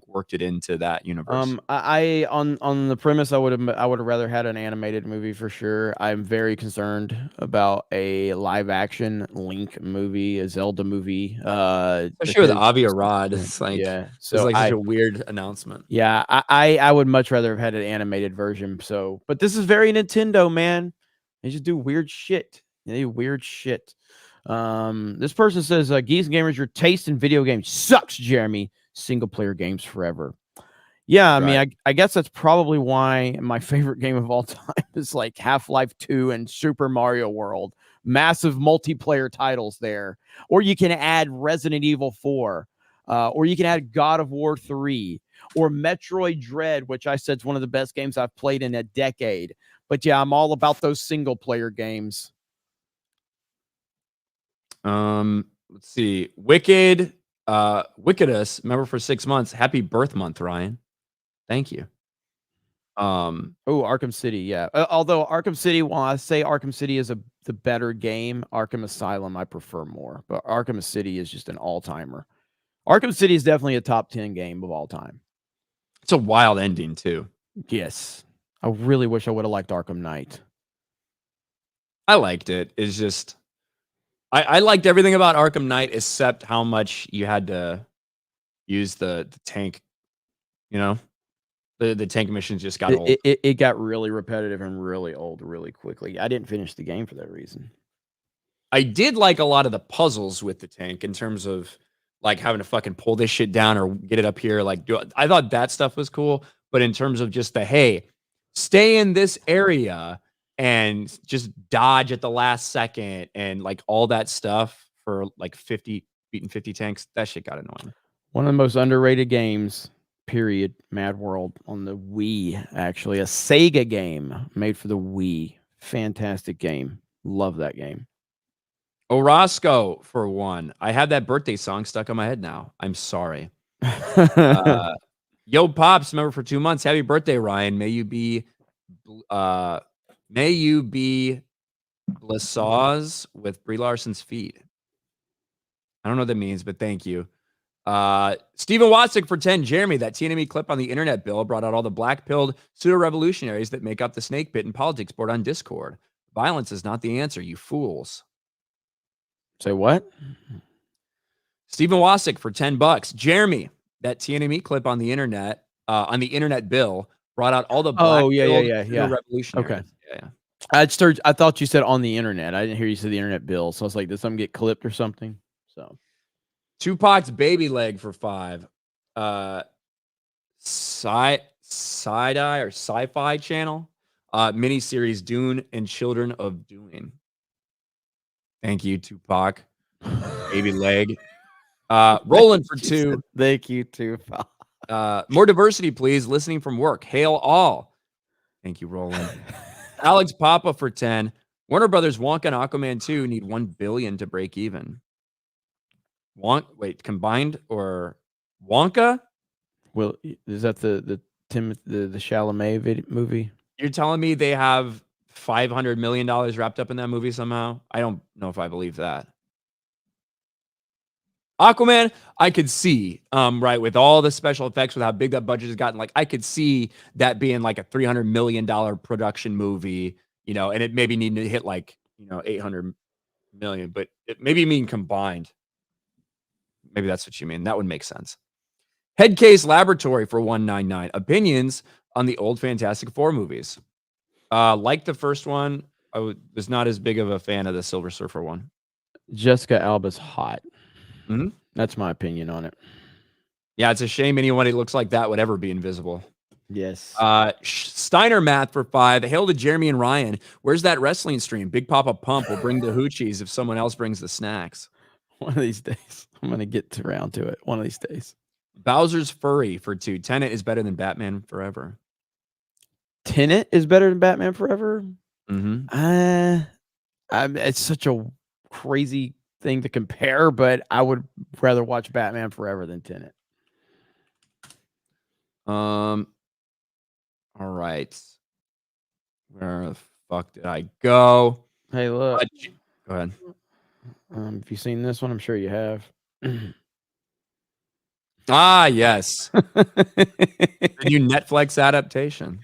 worked it into that universe? I on the premise, I would have rather had an animated movie for sure. I'm very concerned about a live action Link movie, a Zelda movie. Especially with Avi Arad, it's like such a weird announcement. Yeah, I would much rather have had an animated version. But this is very Nintendo, man. They just do weird shit. They do weird shit. This person says, Geeks Gamers, your taste in video games sucks, Jeremy. Single player games forever. Yeah, I mean, I guess that's probably why my favorite game of all time is like Half-Life 2 and Super Mario World. Massive multiplayer titles there. Or you can add Resident Evil 4. Or you can add God of War 3. Or Metroid Dread, which I said is one of the best games I've played in a decade. But yeah, I'm all about those single player games. Let's see. Wickedus, member for 6 months. Happy birth month, Ryan. Thank you. Oh, Arkham City, yeah. Although Arkham City, while I say Arkham City is the better game, Arkham Asylum I prefer more. But Arkham City is just an all-timer. Arkham City is definitely a top 10 game of all time. It's a wild ending too. Yes. I really wish I would have liked Arkham Knight. I liked it. It's just I liked everything about Arkham Knight except how much you had to use the tank. You know, the tank missions just got old. It got really repetitive and really old really quickly. I didn't finish the game for that reason. I did like a lot of the puzzles with the tank in terms of like having to fucking pull this shit down or get it up here. Like, I thought that stuff was cool. But in terms of just the, hey, stay in this area and just dodge at the last second and like all that stuff for like beating 50 tanks, that shit got annoying. One of the most underrated games, period, Mad World on the Wii, actually. A Sega game made for the Wii. Fantastic game. Love that game. Orozco, for one. I have that birthday song stuck in my head now. I'm sorry. Yo, Pops, member for 2 months. Happy birthday, Ryan. May you be Blasaz with Brie Larson's feet. I don't know what that means, but thank you. Stephen Watzik for 10. Jeremy, that TNME clip on the internet bill brought out all the black-pilled pseudo-revolutionaries that make up the snake bit and politics board on Discord. Violence is not the answer, you fools. Say what? Stephen Wasik for $10. Jeremy, that TNME clip on the internet bill brought out all the black revolutionaries. Okay. Yeah. I thought you said on the internet. I didn't hear you say the internet bill. So I was like, did something get clipped or something? So Tupac's baby leg for 5. Sci-Eye or Sci-Fi channel. Miniseries Dune and Children of Doing. Thank you, Tupac. Baby leg. Roland for 2. Thank you, Tupac. More diversity, please. Listening from work. Hail all. Thank you, Roland. Alex Papa for 10. Warner Brothers Wonka and Aquaman 2 need $1 billion to break even. Combined or Wonka? Well, is that the Chalamet movie? You're telling me they have $500 million wrapped up in that movie somehow? I don't know if I believe that. Aquaman, I could see, right, with all the special effects, with how big that budget has gotten, like I could see that being like a $300 million production movie, and it maybe needing to hit like, 800 million, but it maybe mean combined. Maybe that's what you mean. That would make sense. Headcase Laboratory for $199. Opinions on the old Fantastic Four movies. Like the first one, I was not as big of a fan of the Silver Surfer one. Jessica Alba's hot. Mm-hmm. That's my opinion on it. Yeah, it's a shame anyone who looks like that would ever be invisible. Yes. Steiner Math for 5. Hail to Jeremy and Ryan. Where's that wrestling stream? Big Papa Pump will bring the hoochies if someone else brings the snacks. One of these days. I'm going to get around to it. One of these days. Bowser's Furry for 2. Tenet is better than Batman Forever. Tenet is better than Batman Forever? Mm-hmm. It's such a crazy thing to compare, but I would rather watch Batman Forever than Tenet. All right. Where the fuck did I go? Hey, look. Go ahead. Have you seen this one? I'm sure you have. Ah, yes. The new Netflix adaptation.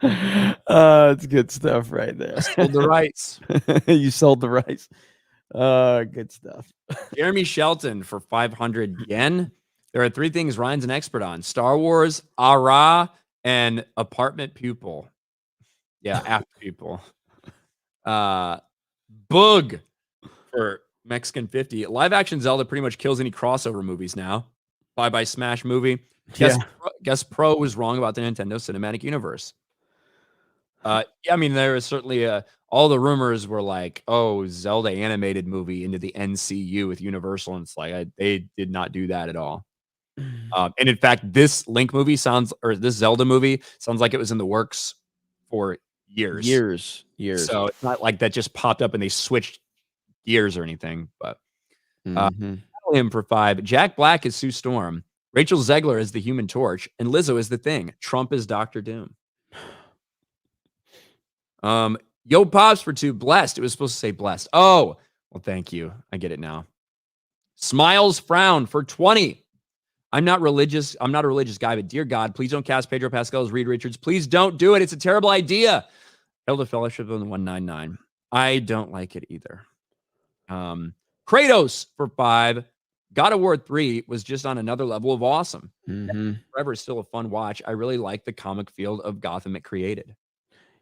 It's good stuff right there. Sold the rights. You sold the rights. Good stuff. Jeremy Shelton for 500 yen. There are 3 things Ryan's an expert on: Star Wars, Ara, and apartment pupil. Yeah, after pupil. Boog for Mexican 50. Live action Zelda pretty much kills any crossover movies now. Bye Smash movie. Guess Pro was wrong about the Nintendo Cinematic Universe. I mean, there was certainly all the rumors were like, oh, Zelda animated movie into the NCU with Universal, and it's like they did not do that at all. And in fact, this Link movie this Zelda movie sounds like it was in the works for years. So it's not like that just popped up and they switched gears or anything. But him for 5. Jack Black is Sue Storm. Rachel Zegler is the Human Torch, and Lizzo is the Thing. Trump is Dr. Doom. Yo Pops for 2. Blessed. It was supposed to say blessed. Oh, well, thank you. I get it now. Smiles Frown for 20. I'm not religious. I'm not a religious guy, but dear God, please don't cast Pedro Pascal as Reed Richards. Please don't do it. It's a terrible idea. Elder Fellowship on 199. I don't like it either. Kratos for 5. God of War 3 was just on another level of awesome. Forever is still a fun watch. I really like the comic field of Gotham it created.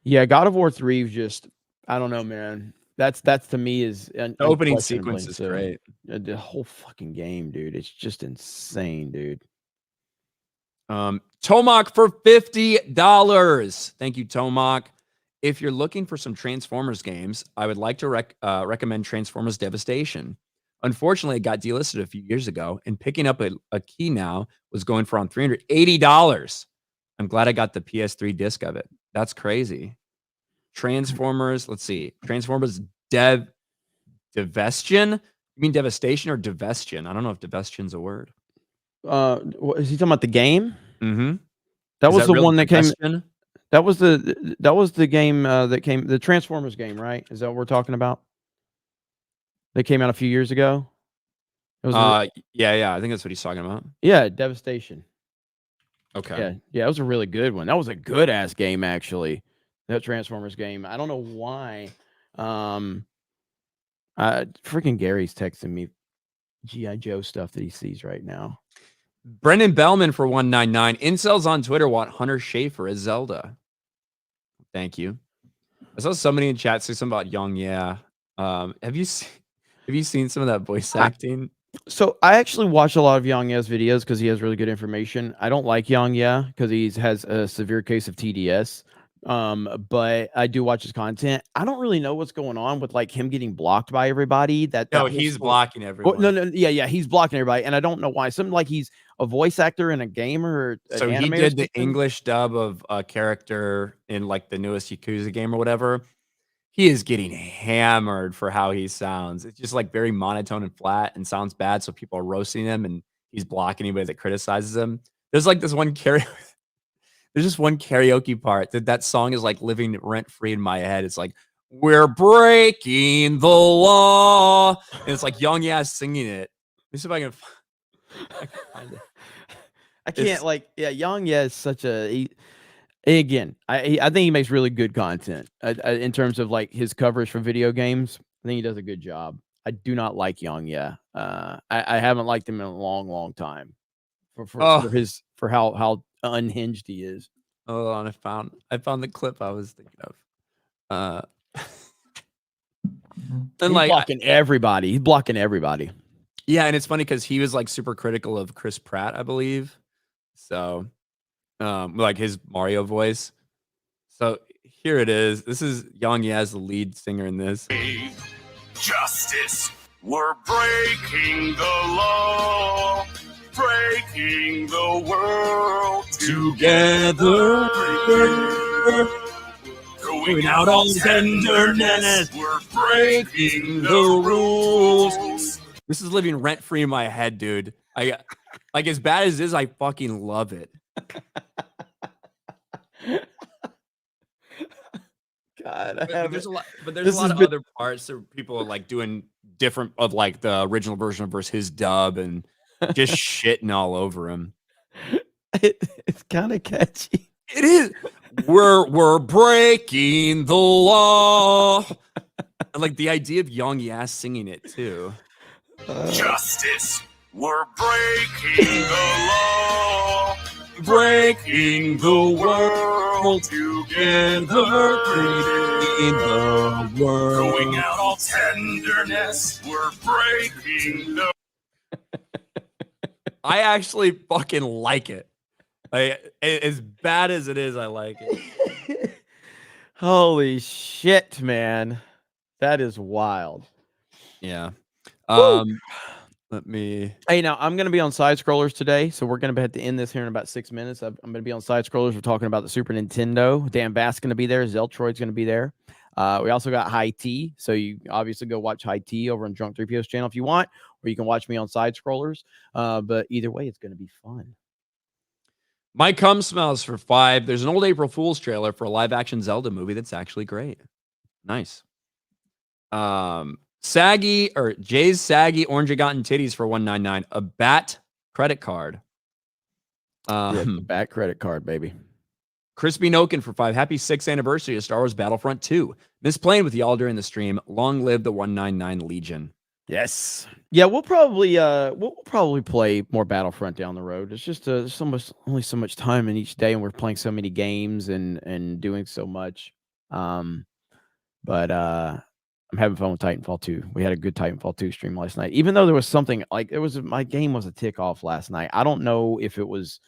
Yeah, God of War 3 was just, I don't know, man. That's to me is the opening sequence is great. The whole fucking game, dude. It's just insane, dude. Tomac for $50. Thank you, Tomac. If you're looking for some Transformers games, I would like to recommend Transformers Devastation. Unfortunately, it got delisted a few years ago, and picking up a key now was going for around $380. I'm glad I got the PS3 disc of it. That's crazy. Transformers, let's see. Transformers Devastation? You mean Devastation or Devastation? I don't know if Devastation's a word. Is he talking about the game? Mm-hmm. That was the one that came. That was the game that came, the Transformers game, right? Is that what we're talking about? That came out a few years ago. It was yeah. I think that's what he's talking about. Yeah, Devastation. Okay. Yeah, it was a really good one. That was a good ass game, actually. That Transformers game. I don't know why. Freaking Gary's texting me G.I. Joe stuff that he sees right now. Brendan Bellman for 199. Incels on Twitter want Hunter Schafer as Zelda. Thank you. I saw somebody in chat say something about Young. Yeah. Have you seen some of that voice acting? So I actually watch a lot of Yang Ye's videos because he has really good information. I don't like Yang Ye because he has a severe case of TDS. But I do watch his content. I don't really know what's going on with like him getting blocked by everybody. He's blocking everyone. No, yeah, he's blocking everybody, and I don't know why. Something like he's a voice actor and a gamer. Or so he did the English dub of a character in like the newest Yakuza game or whatever. He is getting hammered for how he sounds. It's just like very monotone and flat and sounds bad. So people are roasting him, and he's blocking anybody that criticizes him. There's like this one There's just one karaoke part that song is like living rent free in my head. It's like, we're breaking the law. And it's like Young Yaz singing it. Let me see if I can find it. I can't Young Yaz is such a, again, I think he makes really good content in terms of like his coverage for video games. I think he does a good job. I do not like Young Ye. I haven't liked him in a long time for how unhinged he is. Hold on, I found the clip I was thinking of. He's blocking everybody. He's blocking everybody. Yeah, and it's funny because he was like super critical of Chris Pratt, I believe. So, like his Mario voice. So here it is. This is Yang Yaz, the lead singer in this. Justice. We're breaking the law. Breaking the world together. Going out on tenderness. We're breaking the rules. This is living rent free in my head, dude. I like as bad as it is, I fucking love it. God, but there's a lot of other parts that people are like doing different of like the original version versus his dub and just shitting all over him. It's kind of catchy. It is. We're breaking the law. Like the idea of Young Yaz singing it too. Justice. We're breaking the law. Breaking the world together. In the world. Going out all tenderness. We're breaking the. I actually fucking like it. Like, as bad as it is, I like it. Holy shit, man. That is wild. Yeah. Let me. Hey, now I'm going to be on Side Scrollers today, so we're going to have to end this here in about 6 minutes. I'm going to be on Side Scrollers. We're talking about the Super Nintendo. Dan Bass going to be there. Zeltroid's going to be there. We also got High Tea, so you obviously go watch High Tea over on Drunk 3PO's channel if you want, or you can watch me on Side Scrollers. But either way, it's going to be fun. My cum smells for 5. There's an old April Fool's trailer for a live action Zelda movie that's actually great. Nice. Jay's saggy orange gotten titties for $1.99. A bat credit card. Yeah, the bat credit card, baby. Crispy Noken for 5. Happy 6th anniversary of Star Wars Battlefront 2. Miss playing with y'all during the stream. Long live the 199 Legion. Yes. Yeah, we'll probably play more Battlefront down the road. It's just only so much time in each day, and we're playing so many games and doing so much. But I'm having fun with Titanfall 2. We had a good Titanfall 2 stream last night. Even though there was something like my game was a tick off last night. I don't know if it was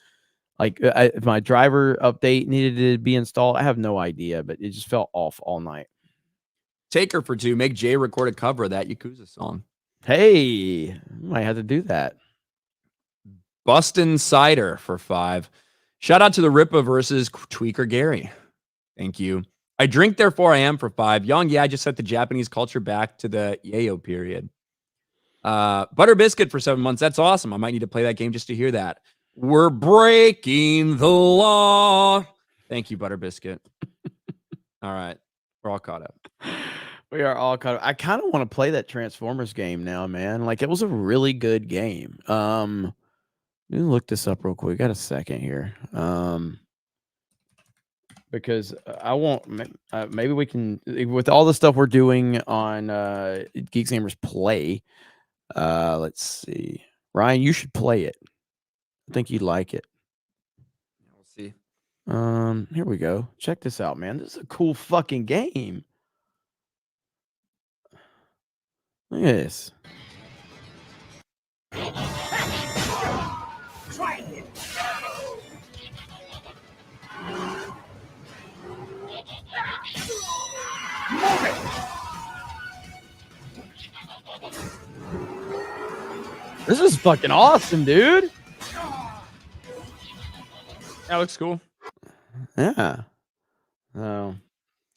like if my driver update needed to be installed. I have no idea, but it just felt off all night. Taker for 2. Make Jay record a cover of that Yakuza song. Hey, might have to do that. Bustin' Cider for 5. Shout out to the Ripa versus Tweaker Gary. Thank you. I drink, therefore I am for 5. Young, yeah, I just set the Japanese culture back to the Yayo period. Butter Biscuit for 7 months. That's awesome. I might need to play that game just to hear that. We're breaking the law. Thank you, Butter Biscuit. All right. We're all caught up. We are all caught up. I kind of want to play that Transformers game now, man. Like, it was a really good game. Let me look this up real quick. Got a second here. Because I want maybe we can, with all the stuff we're doing on Geeks Gamers Play. Let's see, Ryan, you should play it. I think you'd like it. We'll see. Here we go. Check this out, man. This is a cool fucking game. Look at this. Try it. This is fucking awesome, dude. That looks cool. Yeah. Oh,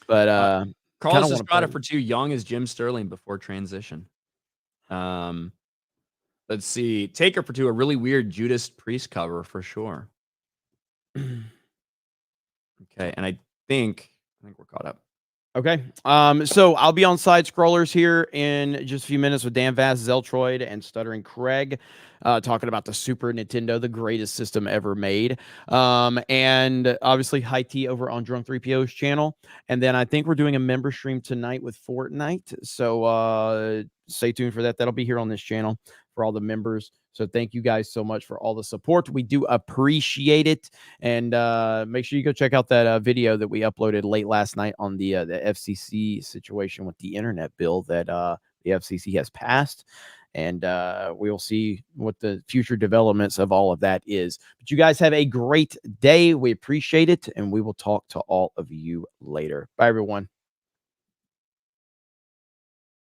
but Carlos Estrada for 2. Young as Jim Sterling before transition. Let's see. Taker for 2. A really weird Judas Priest cover for sure. Okay, and I think we're caught up. Okay. So I'll be on Side Scrollers here in just a few minutes with Dan Vaz, Zeltroid, and Stuttering Craig, talking about the Super Nintendo, the greatest system ever made. And obviously High Tea over on Drunk 3PO's channel. And then I think we're doing a member stream tonight with Fortnite. So stay tuned for that. That'll be here on this channel for all the members. So thank you guys so much for all the support. We do appreciate it. And make sure you go check out that video that we uploaded late last night on the FCC situation with the internet bill that the FCC has passed. And we will see what the future developments of all of that is. But you guys have a great day. We appreciate it. And we will talk to all of you later. Bye, everyone.